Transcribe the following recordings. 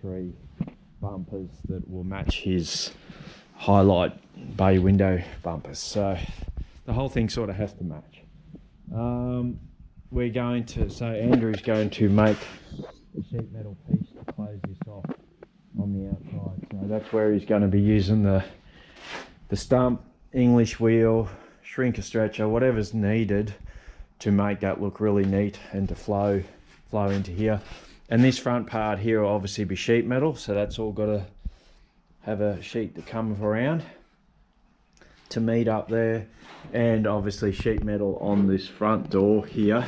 3 bumpers that will match his highlight bay window bumpers, so the whole thing sort of has to match. We're going to, so Andrew's going to make a sheet metal piece to close this off on the outside, so that's where he's going to be using the stump, English wheel, shrink a stretcher, whatever's needed to make that look really neat and to flow into here. And this front part here will obviously be sheet metal, so that's all got to have a sheet that comes around to meet up there, and obviously sheet metal on this front door here.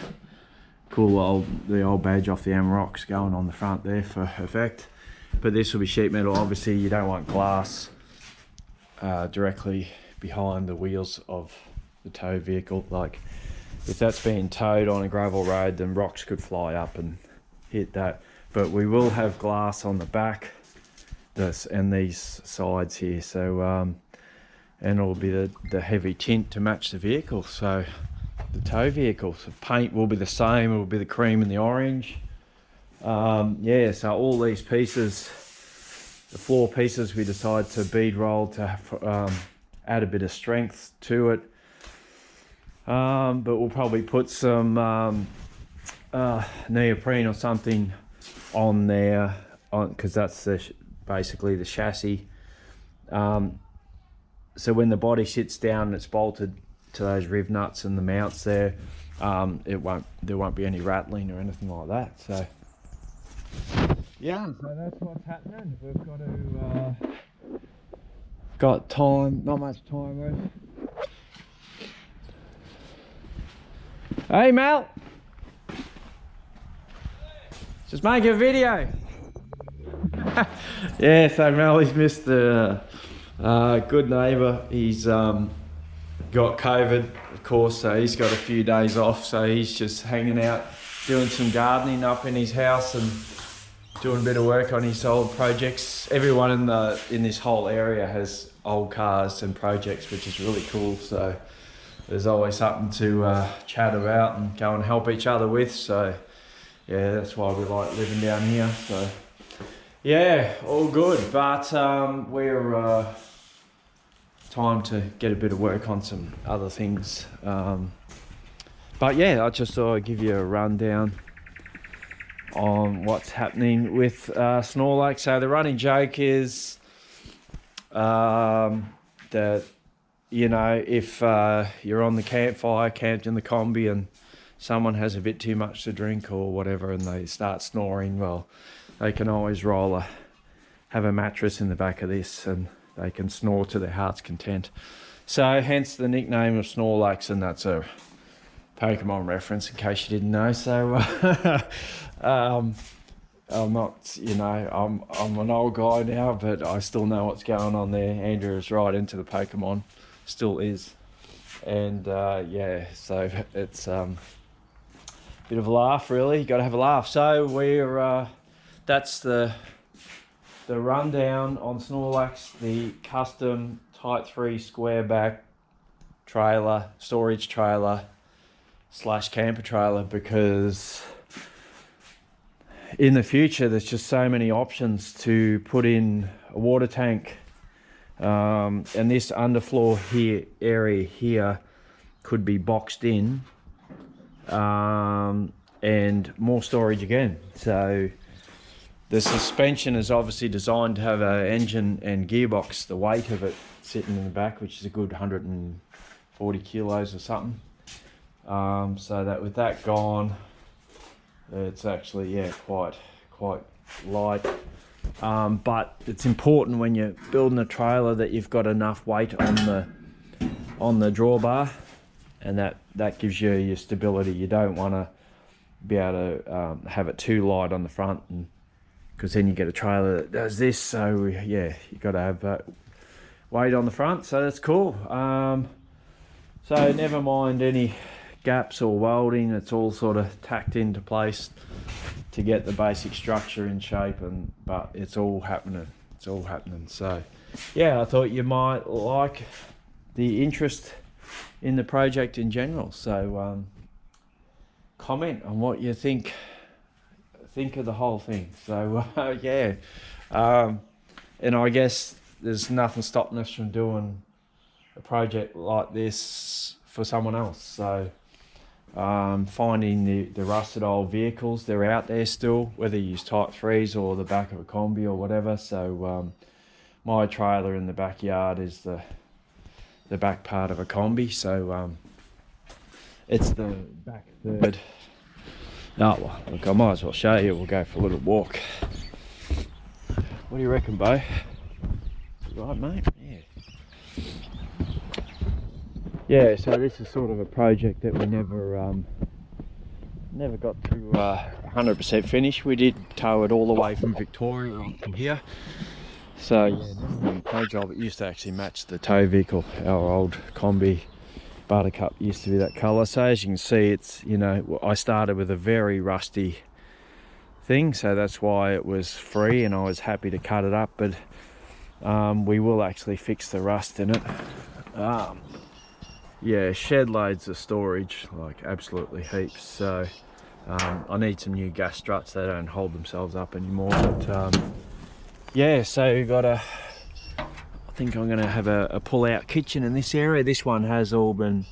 Cool, the old badge off the Amarok's going on the front there for effect. But this will be sheet metal. Obviously you don't want glass directly behind the wheels of the tow vehicle. Like if that's being towed on a gravel road, then rocks could fly up and hit that. But we will have glass on the back, this and these sides here, so and it'll be the heavy tint to match the vehicle, so the tow vehicle. So paint will be the same, it will be the cream and the orange. Yeah, so all these pieces, the floor pieces, we decide to bead roll to add a bit of strength to it. But we'll probably put some neoprene or something on there, because that's basically the chassis. So when the body sits down and it's bolted to those riv nuts and the mounts there, there won't be any rattling or anything like that. So yeah, so that's what's happening. We've got time, not much time left. Hey Mel, just make a video. Yeah, so Mel, he's missed the good neighbour. He's got COVID, of course, so he's got a few days off, so he's just hanging out doing some gardening up in his house and doing a bit of work on his old projects. Everyone in this whole area has old cars and projects, which is really cool, so there's always something to chat about and go and help each other with. So yeah, that's why we like living down here. So yeah, all good, but we're time to get a bit of work on some other things. But yeah, I just thought I'd give you a rundown on what's happening with Snorlax. So the running joke is that, you know, if you're on the campfire, camped in the combi, and someone has a bit too much to drink or whatever and they start snoring, well, they can always have a mattress in the back of this and they can snore to their heart's content. So hence the nickname of Snorlax, and that's a Pokemon reference in case you didn't know. So I'm not, you know, I'm an old guy now, but I still know what's going on there. Andrew is right into the Pokemon, still is. And yeah, so it's bit of a laugh, really. You got to have a laugh. So we're that's the rundown on Snorlax, the custom Type 3 square back trailer, storage trailer / camper trailer, because in the future there's just so many options to put in a water tank, and this underfloor here area here could be boxed in, and more storage again. So the suspension is obviously designed to have an engine and gearbox, the weight of it sitting in the back, which is a good 140 kilos or something. So that with that gone, it's actually, yeah, quite light. But it's important when you're building a trailer that you've got enough weight on the drawbar, and that gives you your stability. You don't want to be able to have it too light on the front, and because then you get a trailer that does this. So yeah, you got to have that weight on the front, so that's cool. So never mind any gaps or welding, it's all sort of tacked into place to get the basic structure in shape, but it's all happening. So yeah, I thought you might like the interest in the project in general. So comment on what you think think of the whole thing. So yeah, and I guess there's nothing stopping us from doing a project like this for someone else. So finding the rusted old vehicles, they're out there still, whether you use Type 3s or the back of a combi or whatever. So my trailer in the backyard is the back part of a combi, so it's the back third. Oh well, look, I might as well show you. We'll go for a little walk. What do you reckon, Bo? Right, mate? Yeah. Yeah, so this is sort of a project that we never got to 100% finish. We did tow it all the way from Victoria from here. So yeah, tow job. It used to actually match the tow vehicle. Our old combi Buttercup used to be that colour. So as you can see, it's, you know, I started with a very rusty thing, so that's why it was free, and I was happy to cut it up. But we will actually fix the rust in it. Yeah, shed loads of storage, like absolutely heaps. So I need some new gas struts. They don't hold themselves up anymore. But yeah, so we've got I think I'm going to have a pull-out kitchen in this area. This one has all been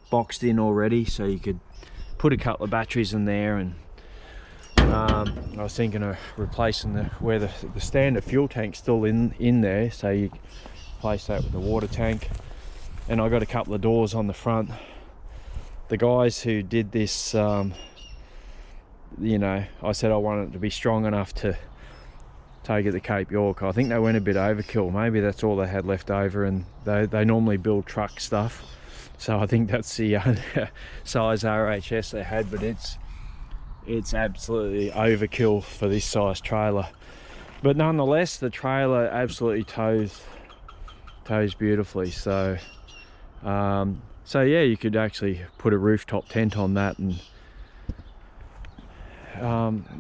boxed in already, so you could put a couple of batteries in there. And I was thinking of replacing where the standard fuel tank's still in there, so you replace that with a water tank. And I got a couple of doors on the front. The guys who did this, you know, I said I wanted it to be strong enough to take it to Cape York. I think they went a bit overkill. Maybe that's all they had left over, and they normally build truck stuff. So I think that's the size RHS they had, but it's absolutely overkill for this size trailer. But nonetheless, the trailer absolutely tows beautifully. So so yeah, you could actually put a rooftop tent on that, and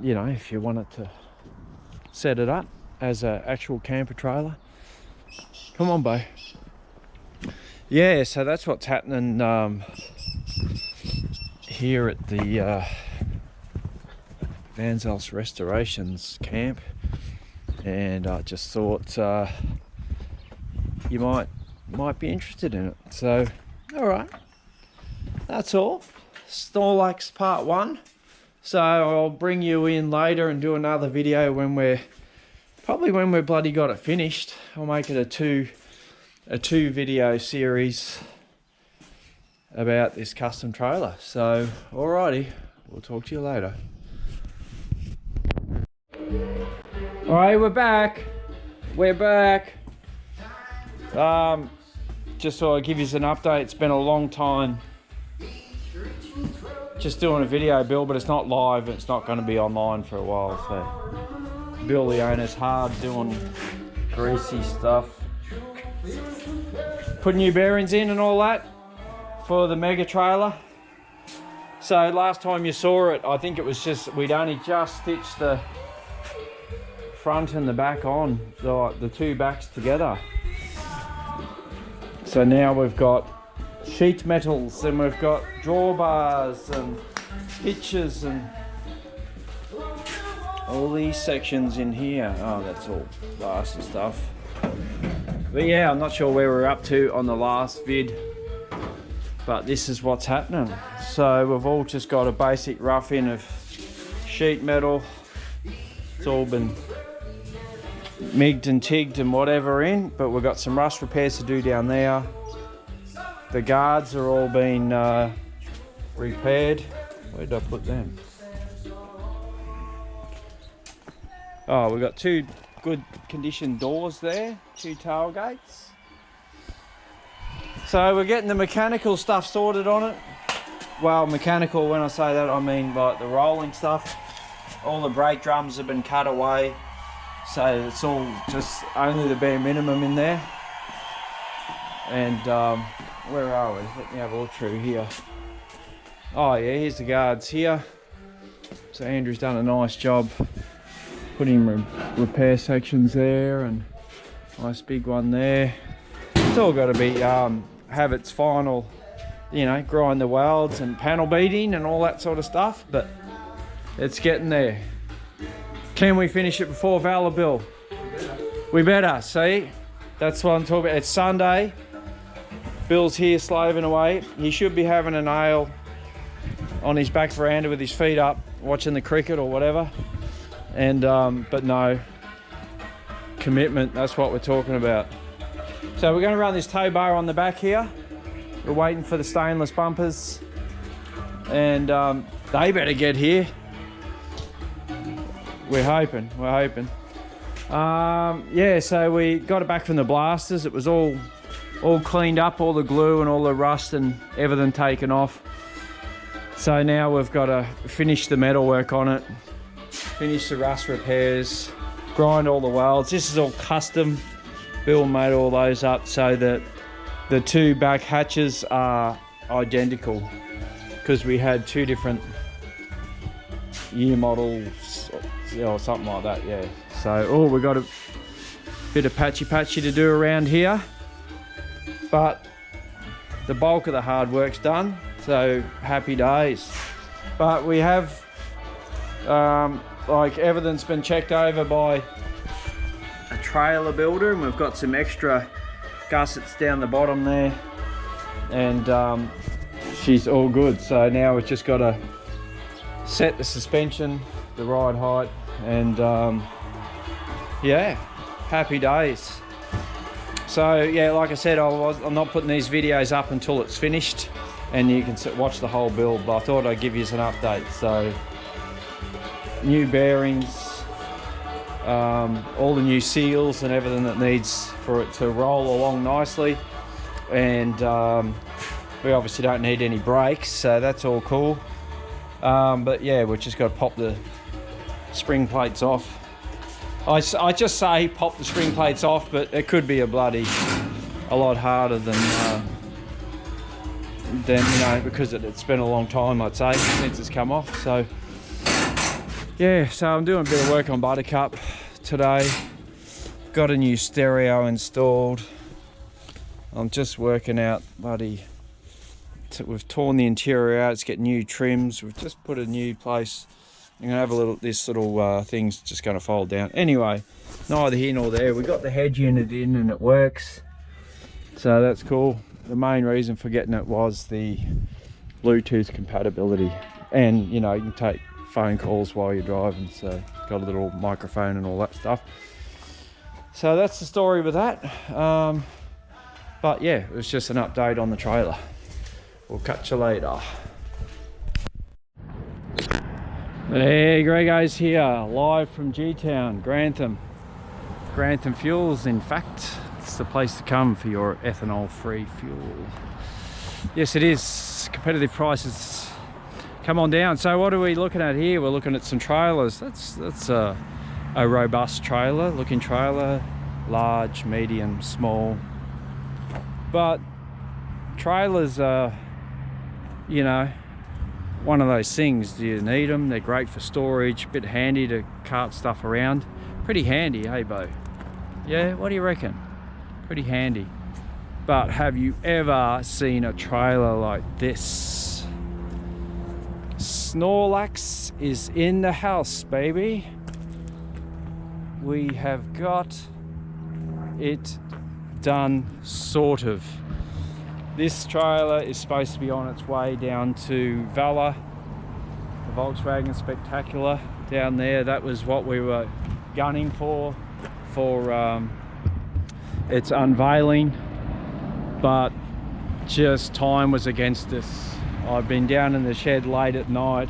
you know, if you wanted to set it up as an actual camper trailer. Come on, Bo. Yeah, so that's what's happening here at the Van Zels Restorations camp, and I just thought you might be interested in it. So all right, that's all. Snorlax part 1. So I'll bring you in later and do another video when we're bloody got it finished. I'll make it a two video series about this custom trailer. So alrighty, we'll talk to you later. Alright, we're back. Just so I give you an update. It's been a long time just doing a video build, but it's not live. It's not going to be online for a while. So Bill, the owner's hard doing greasy stuff, putting new bearings in and all that for the mega trailer. So last time you saw it, I think it was just, we'd only just stitched the front and the back on, the two backs together. So now we've got sheet metals, and we've got drawbars and hitches and all these sections in here. Oh, that's all glass and stuff. But yeah, I'm not sure where we're up to on the last vid, but this is what's happening. So we've all just got a basic rough in of sheet metal. It's all been migged and tigged and whatever in, but we've got some rust repairs to do down there. The guards are all been repaired. Where did I put them? Oh, we've got two good condition doors there, 2 tailgates. So we're getting the mechanical stuff sorted on it. Well, mechanical, when I say that, I mean like the rolling stuff. All the brake drums have been cut away, so it's all just only the bare minimum in there. And where are we? Let me have a look through here. Oh yeah, here's the guards here. So Andrew's done a nice job putting repair sections there, and nice big one there. It's all got to be have its final, you know, grind the welds and panel beating and all that sort of stuff, but it's getting there. Can we finish it before Valor Bill? We better, see? That's what I'm talking about. It's Sunday. Bill's here slaving away. He should be having a nail on his back veranda with his feet up, watching the cricket or whatever. And but no, commitment, that's what we're talking about. So we're going to run this tow bar on the back here. We're waiting for the stainless bumpers, and they better get here. We're hoping. Yeah, so we got it back from the blasters. It was all cleaned up, all the glue and all the rust and everything taken off. So now we've got to finish the metal work on it, finish the rust repairs, grind all the welds. This is all custom. Bill made all those up so that the two back hatches are identical, because we had two different year models or something like that, yeah. So, we've got a bit of patchy to do around here, but the bulk of the hard work's done, so happy days. But we have, like, everything's been checked over by a trailer builder, and we've got some extra gussets down the bottom there, and she's all good. So now we've just got to set the suspension the right height, and yeah, happy days. So yeah, like I said, I'm not putting these videos up until it's finished and you can watch the whole build, but I thought I'd give you an update. So new bearings, all the new seals and everything that needs for it to roll along nicely, and we obviously don't need any brakes, so that's all cool. But yeah, we've just got to pop the spring plates off. I just say pop the spring plates off, but it could be a lot harder than you know, because it's been a long time, I'd say, since it's come off. So yeah, so I'm doing a bit of work on Buttercup today. Got a new stereo installed. I'm just working out we've torn the interior out. It's getting new trims. We've just put a new place. I'm gonna have this little thing's just gonna fold down. Anyway, neither here nor there. We got the head unit in and it works, so that's cool. The main reason for getting it was the Bluetooth compatibility, and you know, you can take phone calls while you're driving, so it's got a little microphone and all that stuff. So that's the story with that. But yeah, it was just an update on the trailer. We'll catch you later. Hey, Grego's here, live from G-Town, Grantham Fuels. In fact, it's the place to come for your ethanol-free fuel. Yes, it is. Competitive prices. Come on down. So what are we looking at here? We're looking at some trailers. That's a robust looking trailer, large, medium, small. But trailers are, you know, one of those things. Do you need them? They're great for storage, a bit handy to cart stuff around. Pretty handy, hey Bo? Yeah, what do you reckon? Pretty handy. But have you ever seen a trailer like this? Snorlax is in the house, baby. We have got it done, sort of. This trailer is supposed to be on its way down to Valor, the Volkswagen Spectacular down there. That was what we were gunning for its unveiling, but just time was against us. I've been down in the shed late at night,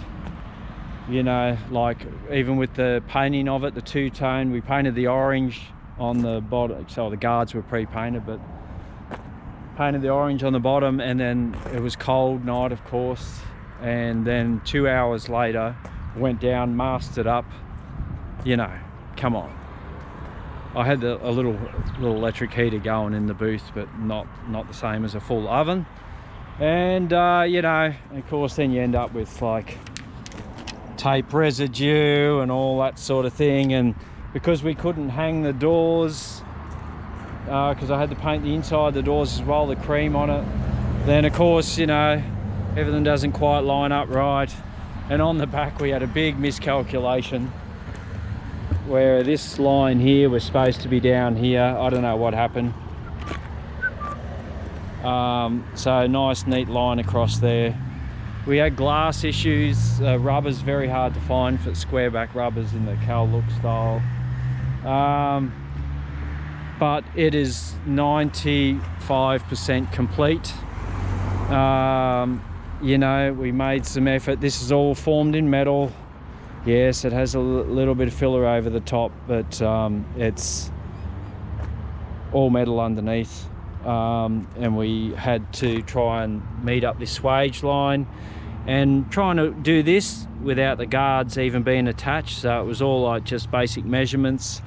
you know, like even with the painting of it, the two-tone, we painted the orange on the bottom, so the guards were pre-painted, but painted the orange on the bottom, and then it was cold night, of course, and then 2 hours later went down, masked it up, you know, come on. I had a little electric heater going in the booth, but not the same as a full oven. And you know, of course, then you end up with like tape residue and all that sort of thing. And because we couldn't hang the doors, because I had to paint the inside of the doors as well, the cream on it, then of course, you know, everything doesn't quite line up right. And on the back we had a big miscalculation. where this line here was supposed to be down here. I don't know what happened. So nice neat line across there. We had glass issues. Rubber's very hard to find for square back rubbers in the Cal Look style. But it is 95% complete. You know, we made some effort. This is all formed in metal. Yes, it has a little bit of filler over the top, but it's all metal underneath. And we had to try and meet up this swage line, and trying to do this without the guards even being attached. So it was all like just basic measurements,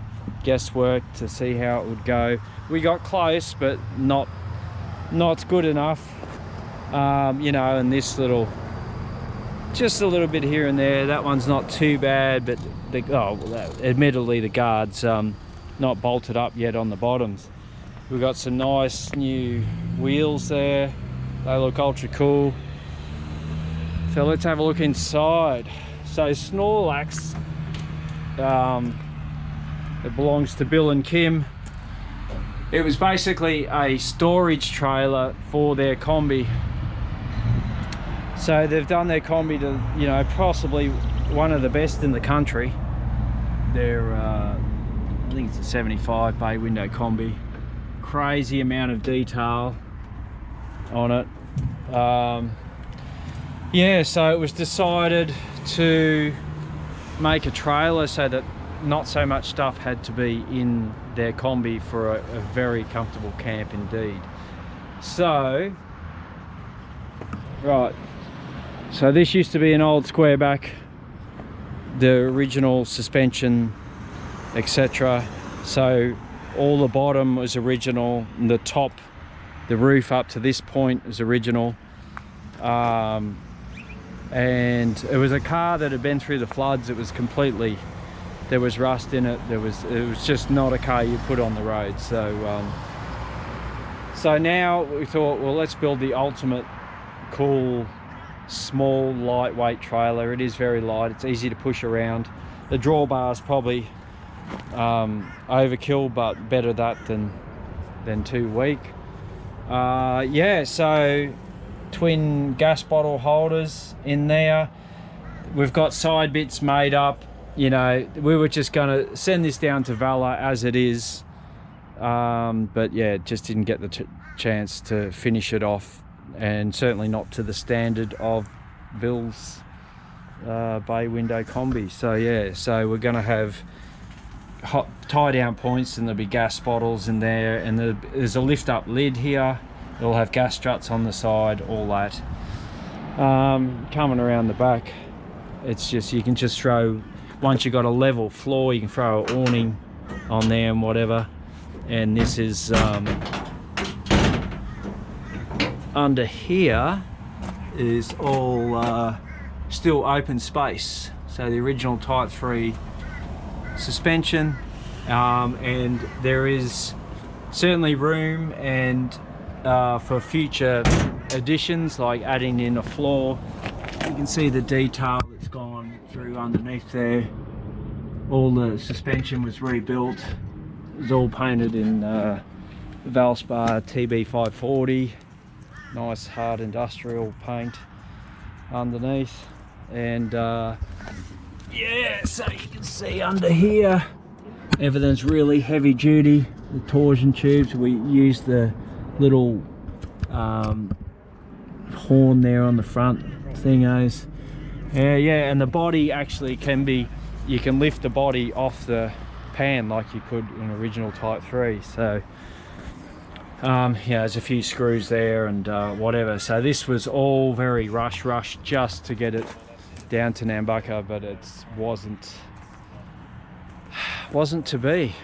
guesswork to see how it would go. We got close, but not good enough. You know, and this little, just a little bit here and there. That one's not too bad, but admittedly the guards not bolted up yet on the bottoms. We've got some nice new wheels there. They look ultra cool. So let's have a look inside. So Snorlax, it belongs to Bill and Kim. It was basically a storage trailer for their combi. So they've done their combi to, you know, possibly one of the best in the country. They're, I think it's a 75 bay window combi. Crazy amount of detail on it. Yeah, so it was decided to make a trailer so that not so much stuff had to be in their combi for a very comfortable camp indeed. So, right, so this used to be an old square back, the original suspension, etc. So all the bottom was original, and the top, the roof up to this point is original. And it was a car that had been through the floods. It was completely, there was rust in it. It was just not a car you put on the road. So so now we thought, well, let's build the ultimate cool, small, lightweight trailer. It is very light. It's easy to push around. The drawbar is probably overkill, but better that than too weak. Yeah, so twin gas bottle holders in there. We've got side bits made up. You know, we were just going to send this down to Valla as it is, but yeah, just didn't get the chance to finish it off, and certainly not to the standard of Bill's bay window combi. So yeah, so we're going to have hot tie down points, and there'll be gas bottles in there, and there's a lift up lid here. It'll have gas struts on the side, all that. Coming around the back, it's just, you can just throw, once you've got a level floor, you can throw an awning on there and whatever. And this is under here is all still open space. So the original Type 3 suspension, and there is certainly room and for future additions, like adding in a floor. You can see the detail that's gone through underneath there. All the suspension was rebuilt. It was all painted in Valspar TB540. Nice hard industrial paint underneath. And yeah, so you can see under here, everything's really heavy duty. The torsion tubes, we used the little horn there on the front thingos. Yeah, and the body actually can be, you can lift the body off the pan like you could in original Type 3. So yeah, there's a few screws there and whatever. So this was all very rush just to get it down to Nambucca, but it wasn't to be.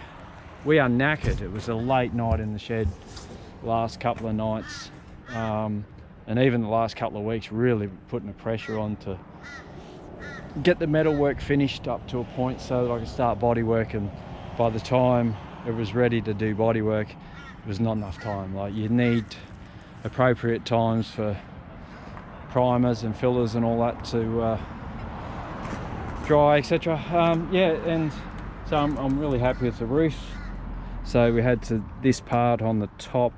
We are knackered. It was a late night in the shed last couple of nights, and even the last couple of weeks, really putting the pressure on to get the metal work finished up to a point so that I could start body work. And by the time it was ready to do body work, it was not enough time. Like, you need appropriate times for primers and fillers and all that to dry, etc. Yeah, and So I'm really happy with the roof. So we had to, this part on the top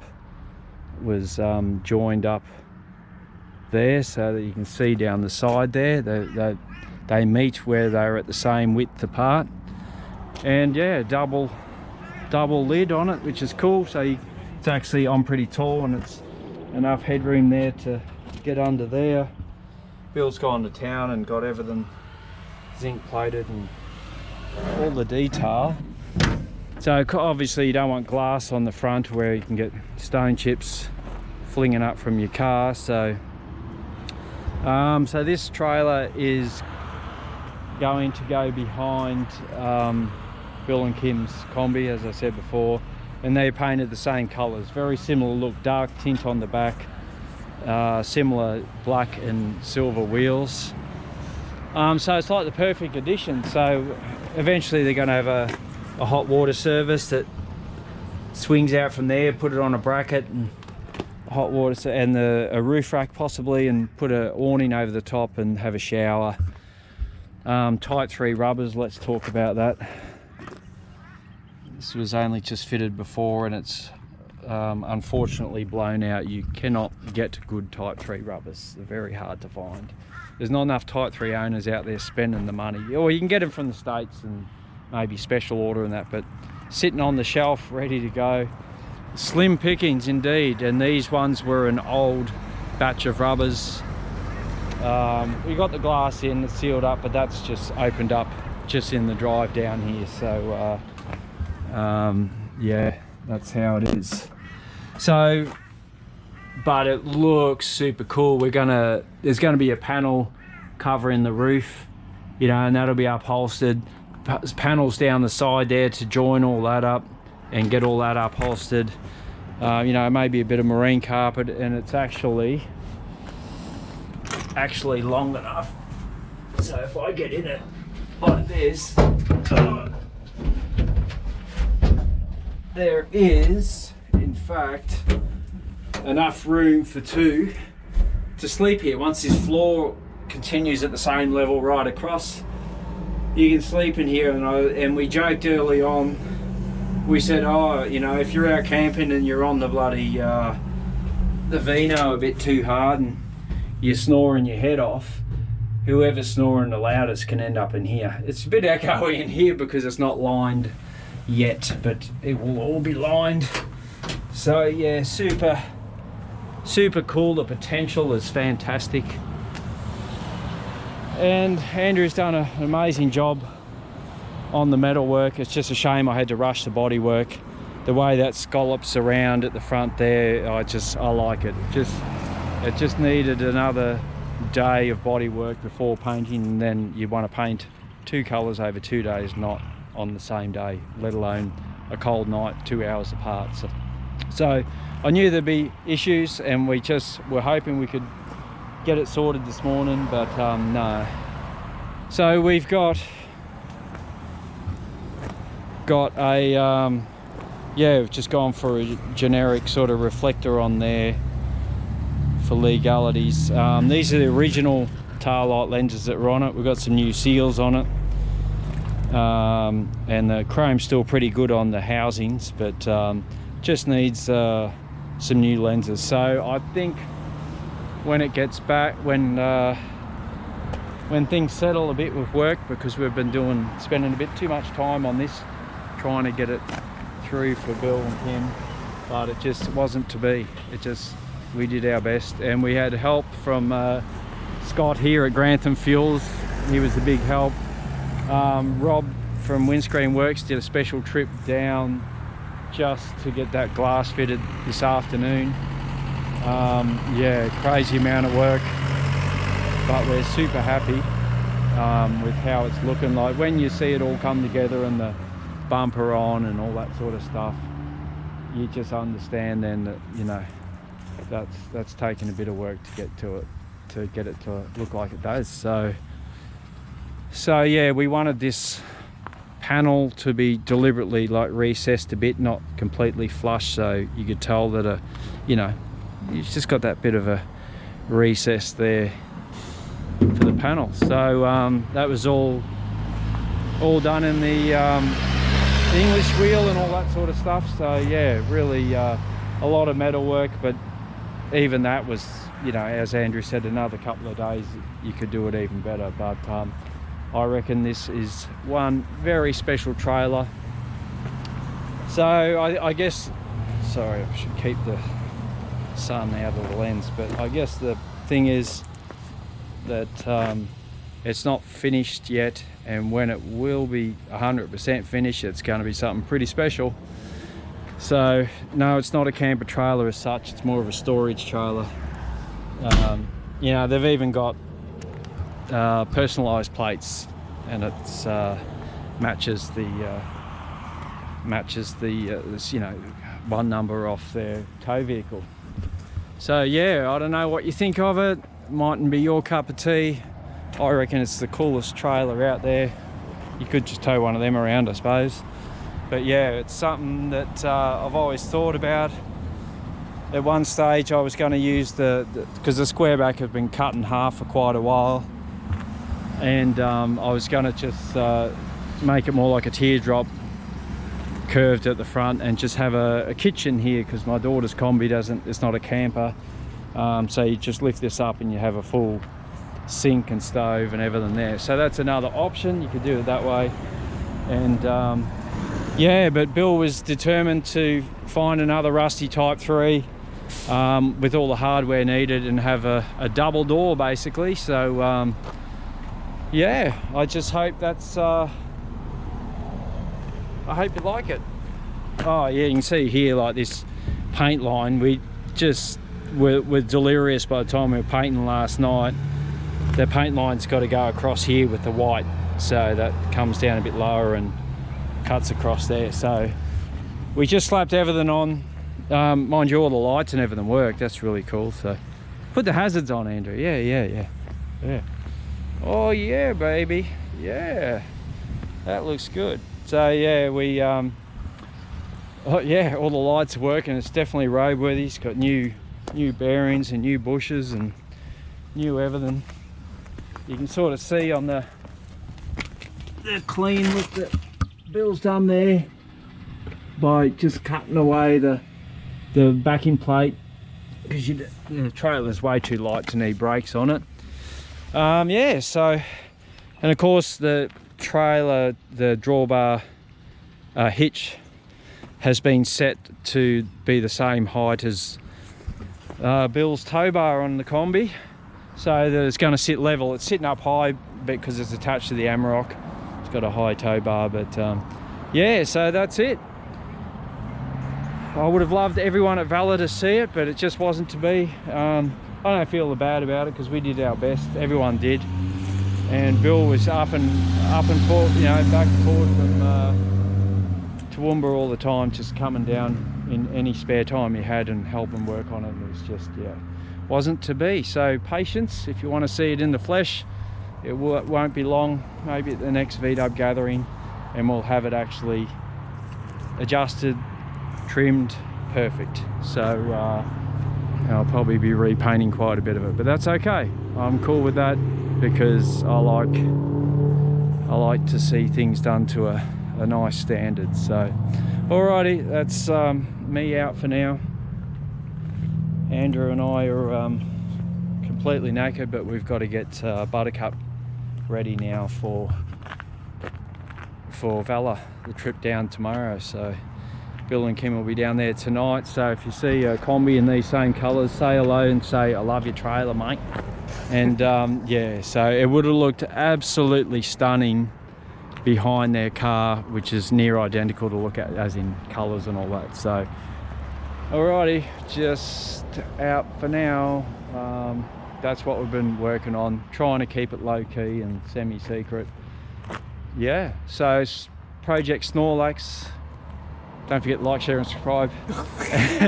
was joined up there so that you can see down the side there. They meet where they're at the same width apart. And yeah, double lid on it, which is cool. So it's actually, I'm pretty tall and it's enough headroom there to get under there. Bill's gone to town and got everything zinc plated and all the detail. So obviously you don't want glass on the front where you can get stone chips flinging up from your car. So so this trailer is going to go behind Bill and Kim's combi, as I said before, and they painted the same colours, very similar look, dark tint on the back, similar black and silver wheels. So it's like the perfect addition. So eventually they're going to have a hot water service that swings out from there, put it on a bracket and hot water and a roof rack possibly, and put an awning over the top and have a shower. Type 3 rubbers, let's talk about that. This was only just fitted before and it's unfortunately blown out. You cannot get good Type 3 rubbers, they're very hard to find. There's not enough Type 3 owners out there spending the money, or you can get them from the States and maybe special order and that, but sitting on the shelf ready to go. Slim pickings indeed, and these ones were an old batch of rubbers. We got the glass in, it's sealed up, but that's just opened up just in the drive down here. So yeah, that's how it is. So, but it looks super cool. There's gonna be a panel covering the roof, you know, and that'll be upholstered. Panels down the side there to join all that up and get all that upholstered. You know, maybe a bit of marine carpet, and it's actually long enough. So if I get in it like this, there is, in fact, enough room for two to sleep here. Once this floor continues at the same level right across, you can sleep in here. And we joked early on, we said, oh, you know, if you're out camping and you're on the bloody the Vino a bit too hard and you're snoring your head off, whoever's snoring the loudest can end up in here. It's a bit echoey in here because it's not lined yet, but it will all be lined. So yeah, super cool. The potential is fantastic, and Andrew's done an amazing job on the metal work. It's just a shame I had to rush the body work. The way that scallops around at the front there, I like it. It just needed another day of body work before painting, and then you want to paint two colours over 2 days, not on the same day, let alone a cold night 2 hours apart. So I knew there'd be issues, and we just were hoping we could get it sorted this morning, but no. So we've got a yeah, we've just gone for a generic sort of reflector on there for legalities. These are the original tail light lenses that were on it. We've got some new seals on it, and the chrome's still pretty good on the housings, but just needs some new lenses. So I think when it gets back, when things settle a bit with work, because we've been spending a bit too much time on this, trying to get it through for Bill and Kim, but it just wasn't to be. We did our best, and we had help from Scott here at Grantham Fuels. He was a big help. Rob from Windscreen Works did a special trip down just to get that glass fitted this afternoon. Yeah, crazy amount of work, but we're super happy with how it's looking. Like when you see it all come together and the bumper on and all that sort of stuff, you just understand then that, you know, that's taken a bit of work to get it to look like it does. So yeah, we wanted this panel to be deliberately like recessed a bit, not completely flush, so you could tell that you know, it's just got that bit of a recess there for the panel. So that was all all done in the English wheel and all that sort of stuff. So yeah, really a lot of metal work, but even that was, you know, as Andrew said, another couple of days you could do it even better. But I reckon this is one very special trailer. So I guess, sorry, I should keep the sun out of the lens, but I guess the thing is that it's not finished yet, and when it will be 100% finished, it's going to be something pretty special. So no, it's not a camper trailer as such, it's more of a storage trailer. You know, they've even got personalized plates, and it's matches the you know, one number off their tow vehicle. So yeah, I don't know what you think of it. Mightn't be your cup of tea. I reckon it's the coolest trailer out there. You could just tow one of them around, I suppose. But yeah, it's something that I've always thought about. At one stage I was going to use because the square back had been cut in half for quite a while, and I was going to just make it more like a teardrop, curved at the front, and just have a kitchen here, because my daughter's combi it's not a camper. So you just lift this up and you have a full sink and stove and everything there. So that's another option, you could do it that way. And yeah, but Bill was determined to find another rusty Type 3 with all the hardware needed, and have a double door basically. So yeah, I just hope that's I hope you like it. Oh yeah, you can see here, like this paint line, we're delirious by the time we were painting last night. The paint line's got to go across here with the white, so that comes down a bit lower and cuts across there. So we just slapped everything on. Mind you, all the lights and everything work. That's really cool. So put the hazards on, Andrew. Yeah. Oh yeah, baby. Yeah, that looks good. So yeah, we oh yeah, all the lights are working. It's definitely roadworthy. It's got new bearings and new bushes and new everything. You can sort of see on the clean look that Bill's done there by just cutting away the backing plate, because the trailer's way too light to need brakes on it. Yeah, so, and of course the trailer, the drawbar hitch has been set to be the same height as Bill's tow bar on the combi, so that it's going to sit level. It's sitting up high because it's attached to the Amarok. It's got a high tow bar, but yeah, so that's it. I would have loved everyone at Valor to see it, but it just wasn't to be. I don't feel bad about it, because we did our best. Everyone did, and Bill was up and forth, you know, back and forth from Toowoomba all the time, just coming down in any spare time he had and helping work on it. It was just, yeah, wasn't to be. So patience if you want to see it in the flesh. It won't be long, maybe at the next VW gathering, and we'll have it actually adjusted, trimmed, perfect. So I'll probably be repainting quite a bit of it, but that's okay. I'm cool with that, because I like to see things done to a nice standard. So alrighty, that's me out for now. Andrew and I are completely knackered, but we've got to get Buttercup ready now for Valor, the trip down tomorrow. So Bill and Kim will be down there tonight. So if you see a combi in these same colours, say hello and say, I love your trailer, mate. And yeah, so it would have looked absolutely stunning behind their car, which is near identical to look at, as in colours and all that. So alrighty, just out for now. That's what we've been working on, trying to keep it low-key and semi-secret. Yeah, so Project Snorlax. Don't forget to like, share and subscribe. I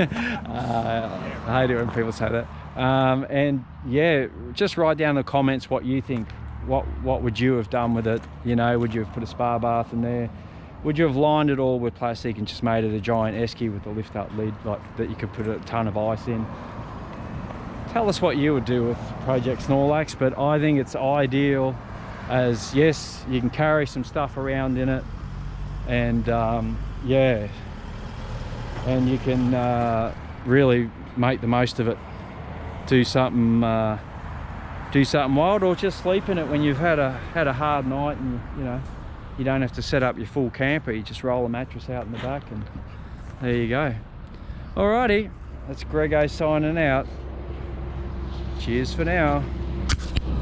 hate it when people say that. And yeah, just write down in the comments what you think. What would you have done with it? You know, would you have put a spa bath in there? Would you have lined it all with plastic and just made it a giant esky with a lift up lid, like that you could put a ton of ice in? Tell us what you would do with Project Snorlax, but I think it's ideal as yes, you can carry some stuff around in it, and yeah, and you can really make the most of it. Do something wild, or just sleep in it when you've had a hard night, and you know, you don't have to set up your full camper. You just roll a mattress out in the back, and there you go. Alrighty, that's Grego signing out. Cheers for now.